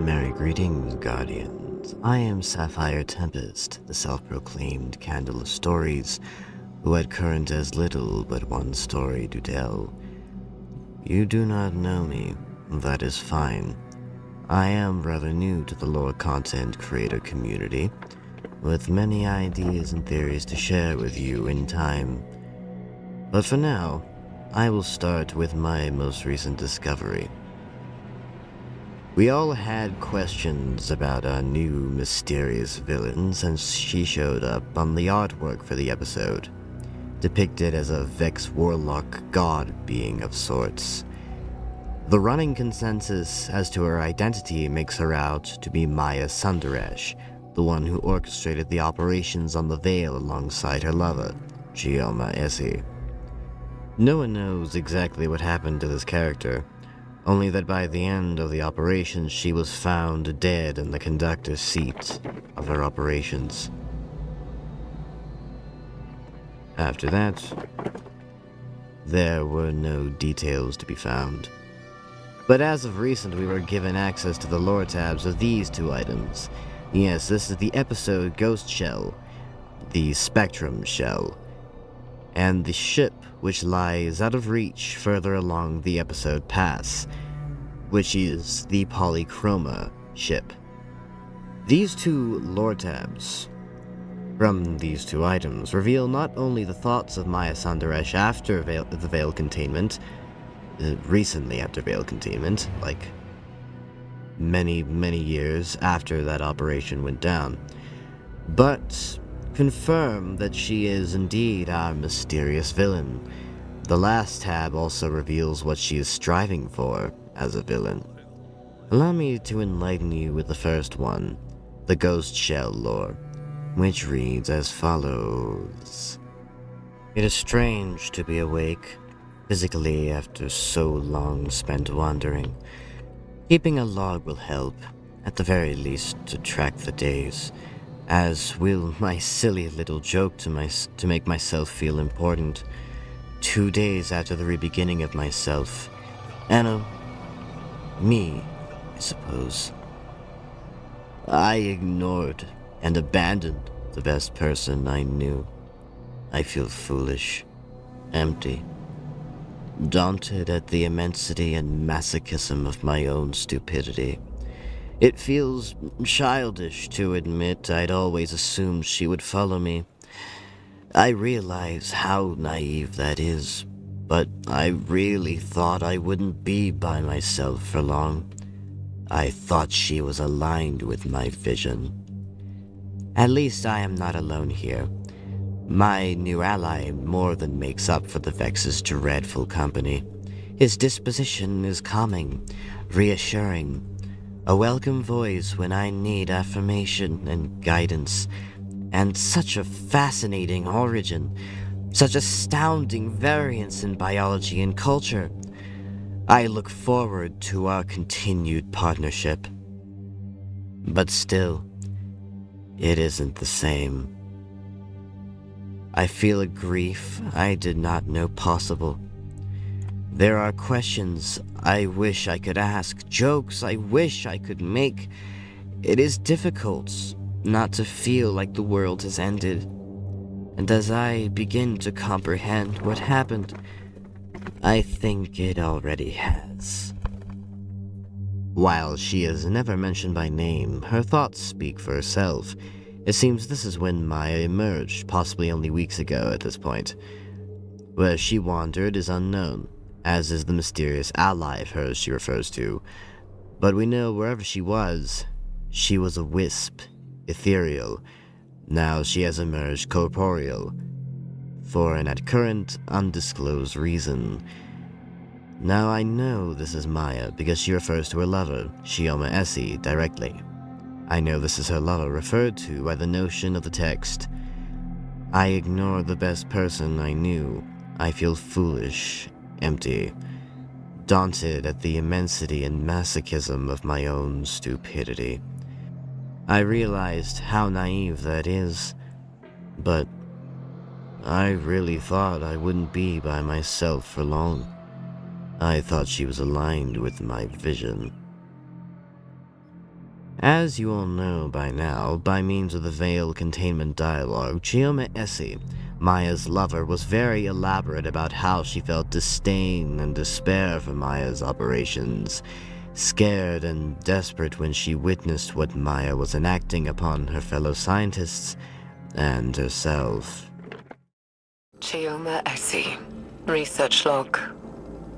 Merry greetings, Guardians. I am Sapphire Tempest, the self-proclaimed candle of stories, who at current has little but one story to tell. You do not know me. That is fine. I am rather new to the lore content creator community, with many ideas and theories to share with you in time. But for now, I will start with my most recent discovery. We all had questions about our new mysterious villain since she showed up on the artwork for the episode, depicted as a Vex warlock god being of sorts. The running consensus as to her identity makes her out to be Maya Sundaresh, the one who orchestrated the operations on the Veil alongside her lover, Gioma Essie. No one knows exactly what happened to this character, only that by the end of the operation she was found dead in the conductor's seat of her operations. After that, there were no details to be found. But as of recent, we were given access to the lore tabs of these two items. Yes, this is the episode Ghost Shell, the Spectrum Shell, and the ship which lies out of reach further along the episode pass, which is the Polychroma ship. These two lore tabs from these two items reveal not only the thoughts of Maya Sundaresh after the Veil containment, recently after Veil containment, like many years after that operation went down, but confirm that she is indeed our mysterious villain. The last tab also reveals what she is striving for as a villain. Allow me to enlighten you with the first one, the Ghost Shell lore, which reads as follows. It is strange to be awake, physically after so long spent wandering. Keeping a log will help, at the very least to track the days, as will my silly little joke to make myself feel important. 2 days after the re-beginning of myself, and me, I suppose. I ignored and abandoned the best person I knew. I feel foolish, empty, daunted at the immensity and masochism of my own stupidity. It feels childish to admit I'd always assumed she would follow me. I realize how naive that is, but I really thought I wouldn't be by myself for long. I thought she was aligned with my vision. At least I am not alone here. My new ally more than makes up for the Vex's dreadful company. His disposition is calming, reassuring, a welcome voice when I need affirmation and guidance, and such a fascinating origin, such astounding variance in biology and culture. I look forward to our continued partnership. But still, it isn't the same. I feel a grief I did not know possible. There are questions I wish I could ask, jokes I wish I could make. It is difficult not to feel like the world has ended. And as I begin to comprehend what happened, I think it already has. While she is never mentioned by name, her thoughts speak for herself. It seems this is when Maya emerged, possibly only weeks ago at this point. Where she wandered is unknown, as is the mysterious ally of hers she refers to. But we know wherever she was a wisp, ethereal. Now she has emerged corporeal, for an at current undisclosed reason. Now I know this is Maya because she refers to her lover, Gioma Essie, directly. I know this is her lover referred to by the notion of the text. I ignore the best person I knew. I feel foolish, empty, daunted at the immensity and masochism of my own stupidity. I realized how naive that is, but I really thought I wouldn't be by myself for long. I thought she was aligned with my vision. As you all know by now, by means of the Veil containment dialogue, Chioma Essie, Maya's lover, was very elaborate about how she felt disdain and despair for Maya's operations, scared and desperate when she witnessed what Maya was enacting upon her fellow scientists and herself. Chioma Essie, research log,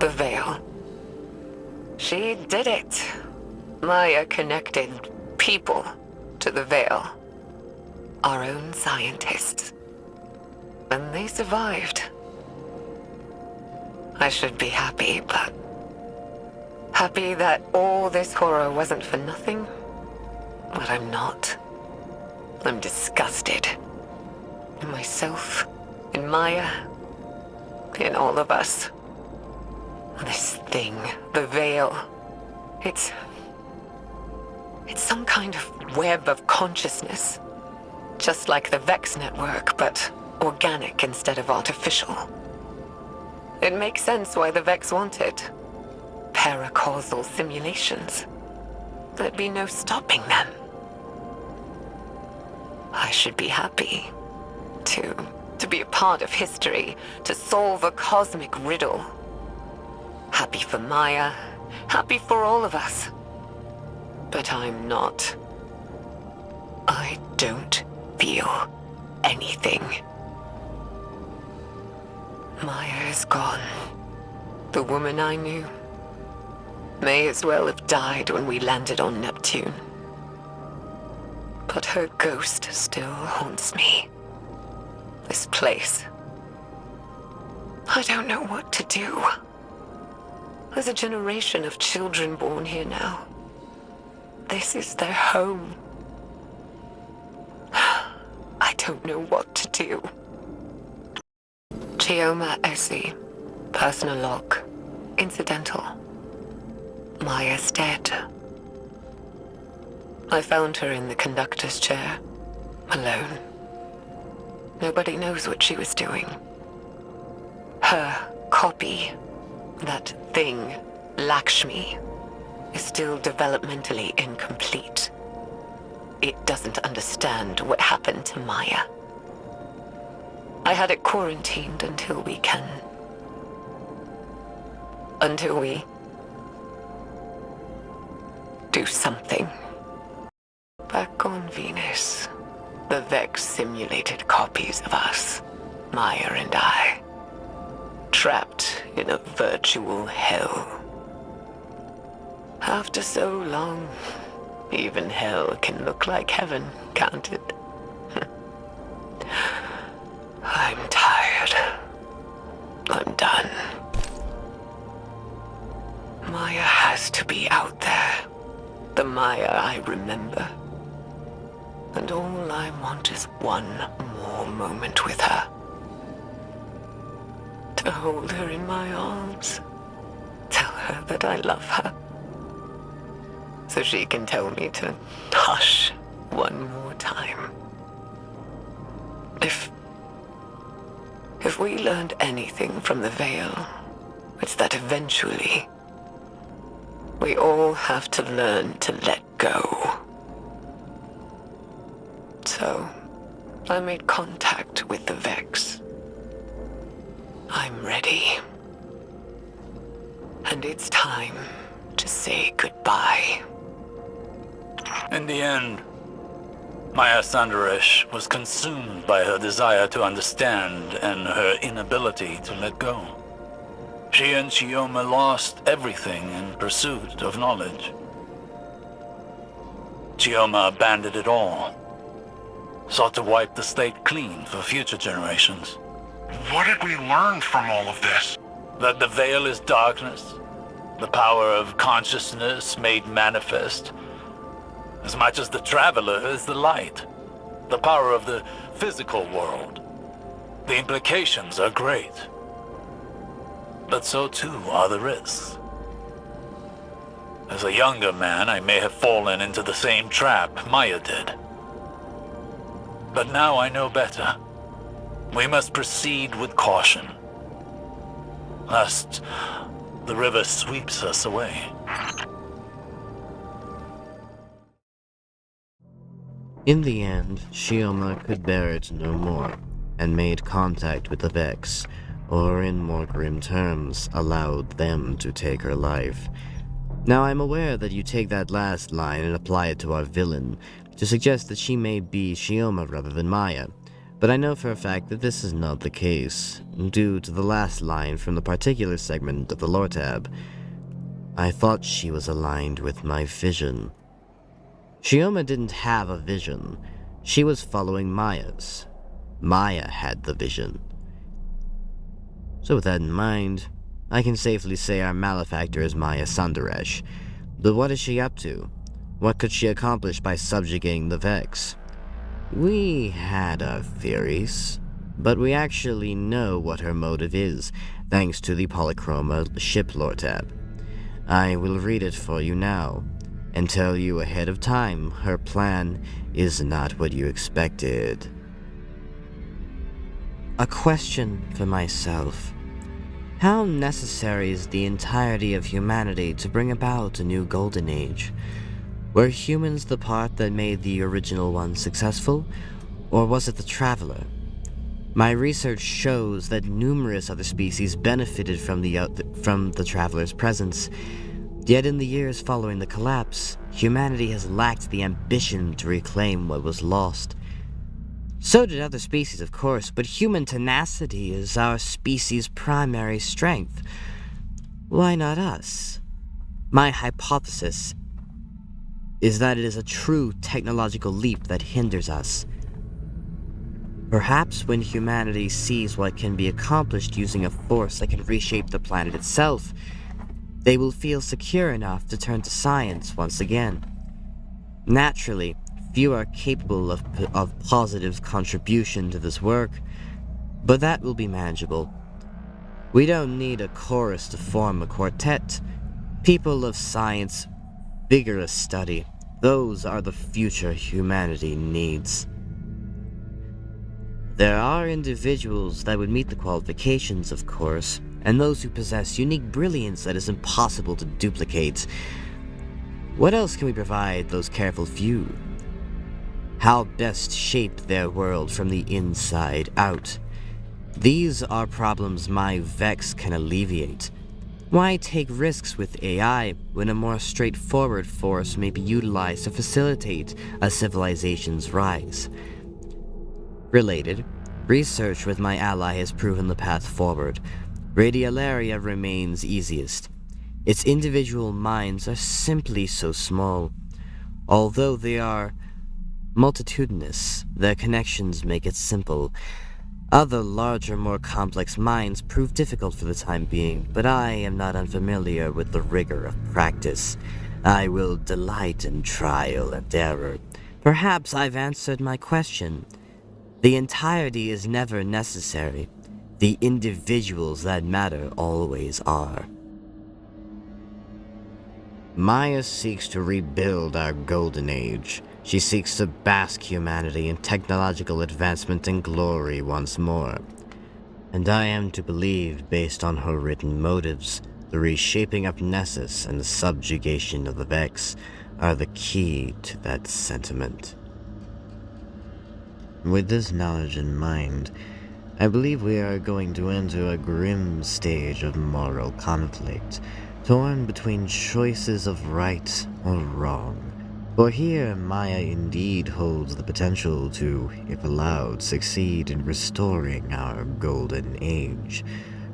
the Veil. She did it. Maya connected people to the Veil. Our own scientists. And they survived. I should be happy, but... happy that all this horror wasn't for nothing? But I'm not. I'm disgusted. In myself, in Maya, in all of us. This thing, the Veil, it's some kind of web of consciousness. Just like the Vex network, but organic instead of artificial. It makes sense why the Vex want it. Paracausal simulations. There'd be no stopping them. I should be happy to be a part of history, to solve a cosmic riddle. Happy for Maya, happy for all of us. But I'm not. I don't feel anything. Maya is gone. The woman I knew may as well have died when we landed on Neptune. But her ghost still haunts me. This place. I don't know what to do. There's a generation of children born here now. This is their home. I don't know what to do. Chioma Essie, personal log, incidental. Maya's dead. I found her in the conductor's chair, alone. Nobody knows what she was doing. Her copy, that thing, Lakshmi, is still developmentally incomplete. It doesn't understand what happened to Maya. I had it quarantined until we do something. Back on Venus, the Vex simulated copies of us, Maya and I, trapped in a virtual hell. After so long, even hell can look like heaven, can't it? I'm tired. I'm done. Maya has to be out there. The Maya I remember. And all I want is one more moment with her. To hold her in my arms. Tell her that I love her. So she can tell me to hush one more time. If we learned anything from the Veil, it's that eventually we all have to learn to let go. So, I made contact with the Vex. I'm ready. And it's time to say goodbye. In the end, Maya Sandaresh was consumed by her desire to understand and her inability to let go. She and Chioma lost everything in pursuit of knowledge. Chioma abandoned it all, sought to wipe the slate clean for future generations. What did we learn from all of this? That the Veil is darkness, the power of consciousness made manifest, as much as the Traveler is the light, the power of the physical world. The implications are great, but so too are the risks. As a younger man, I may have fallen into the same trap Maya did. But now I know better. We must proceed with caution, lest the river sweeps us away. In the end, Shioma could bear it no more, and made contact with the Vex, or in more grim terms, allowed them to take her life. Now I'm aware that you take that last line and apply it to our villain, to suggest that she may be Shioma rather than Maya, but I know for a fact that this is not the case, due to the last line from the particular segment of the lore tab. I thought she was aligned with my vision. Shioma didn't have a vision. She was following Maya's. Maya had the vision. So with that in mind, I can safely say our malefactor is Maya Sundaresh. But what is she up to? What could she accomplish by subjugating the Vex? We had our theories, but we actually know what her motive is, thanks to the Polychroma ship lore tab. I will read it for you now, and tell you ahead of time her plan is not what you expected. A question for myself. How necessary is the entirety of humanity to bring about a new golden age? Were humans the part that made the original one successful, or was it the Traveler? My research shows that numerous other species benefited from the Traveler's presence, yet in the years following the collapse, humanity has lacked the ambition to reclaim what was lost. So did other species, of course, but human tenacity is our species' primary strength. Why not us? My hypothesis is that it is a true technological leap that hinders us. Perhaps when humanity sees what can be accomplished using a force that can reshape the planet itself, they will feel secure enough to turn to science once again. Naturally, few are capable of positive contribution to this work, but that will be manageable. We don't need a chorus to form a quartet. People of science, vigorous study, those are the future humanity needs. There are individuals that would meet the qualifications, of course, and those who possess unique brilliance that is impossible to duplicate. What else can we provide those careful few? How best shape their world from the inside out? These are problems my Vex can alleviate. Why take risks with AI when a more straightforward force may be utilized to facilitate a civilization's rise? Related, research with my ally has proven the path forward. Radiolaria remains easiest. Its individual minds are simply so small. Although they are multitudinous, their connections make it simple. Other larger, more complex minds prove difficult for the time being, but I am not unfamiliar with the rigor of practice. I will delight in trial and error. Perhaps I've answered my question. The entirety is never necessary. The individuals that matter always are. Maya seeks to rebuild our golden age. She seeks to bask humanity in technological advancement and glory once more. And I am to believe, based on her written motives, the reshaping of Nessus and the subjugation of the Vex are the key to that sentiment. With this knowledge in mind, I believe we are going to enter a grim stage of moral conflict, torn between choices of right or wrong. For here, Maya indeed holds the potential to, if allowed, succeed in restoring our golden age,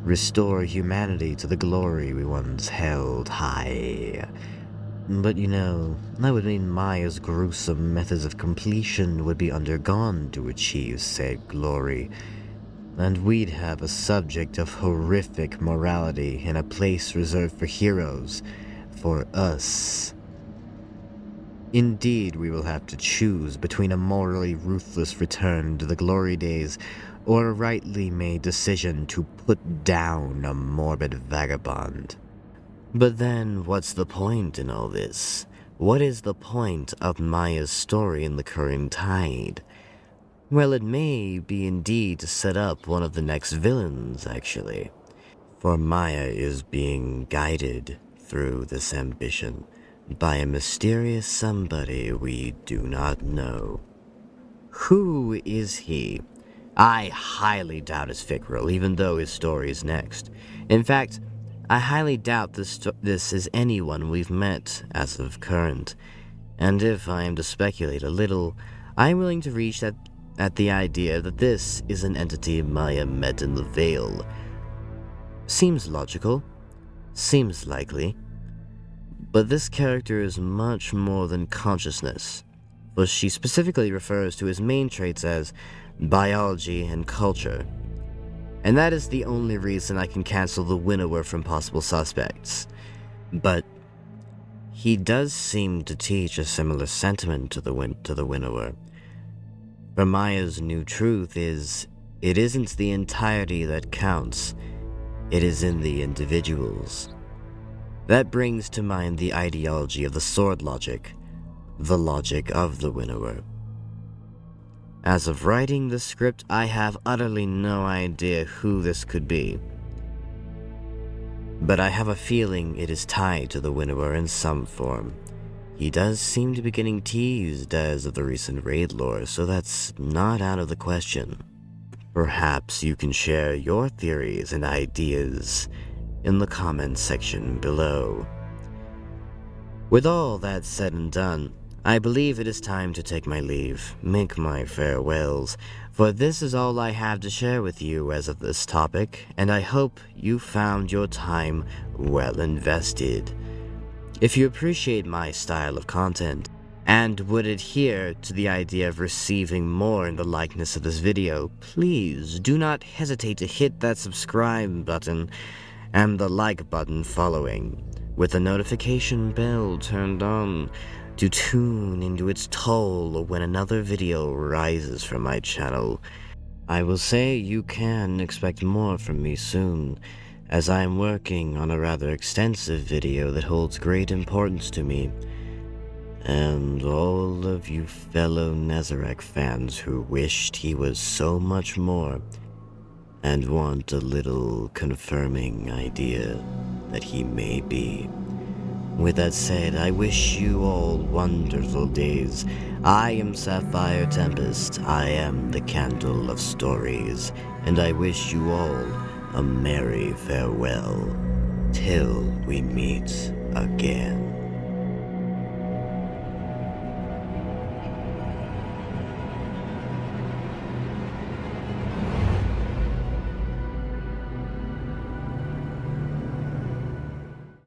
restore humanity to the glory we once held high. But that would mean Maya's gruesome methods of completion would be undergone to achieve said glory, and we'd have a subject of horrific morality in a place reserved for heroes, for us. Indeed, we will have to choose between a morally ruthless return to the glory days or a rightly made decision to put down a morbid vagabond. But then, what's the point in all this? What is the point of Maya's story in the current tide? Well, it may be indeed to set up one of the next villains, actually. For Maya is being guided through this ambition by a mysterious somebody we do not know. Who is he? I highly doubt it's Fickrel, even though his story is next. In fact, I highly doubt this is anyone we've met as of current. And if I am to speculate a little, I am willing to reach at the idea that this is an entity Maya met in the Veil. Seems logical. Seems likely. But this character is much more than consciousness, for she specifically refers to his main traits as biology and culture. And that is the only reason I can cancel the Winnower from possible suspects. But he does seem to teach a similar sentiment to the Winnower. For Maya's new truth is, it isn't the entirety that counts, it is in the individuals. That brings to mind the ideology of the sword logic, the logic of the Winnower. As of writing the script, I have utterly no idea who this could be. But I have a feeling it is tied to the Winnower in some form. He does seem to be getting teased as of the recent raid lore, so that's not out of the question. Perhaps you can share your theories and ideas in the comments section below. With all that said and done, I believe it is time to take my leave, make my farewells, for this is all I have to share with you as of this topic, and I hope you found your time well invested. If you appreciate my style of content, and would adhere to the idea of receiving more in the likeness of this video, please do not hesitate to hit that subscribe button and the like button following, with the notification bell turned on, to tune into its toll when another video rises from my channel. I will say you can expect more from me soon, as I am working on a rather extensive video that holds great importance to me, and all of you fellow Nezarec fans who wished he was so much more, and want a little confirming idea that he may be. With that said, I wish you all wonderful days. I am Sapphire Tempest, I am the Candle of Stories, and I wish you all a merry farewell, till we meet again.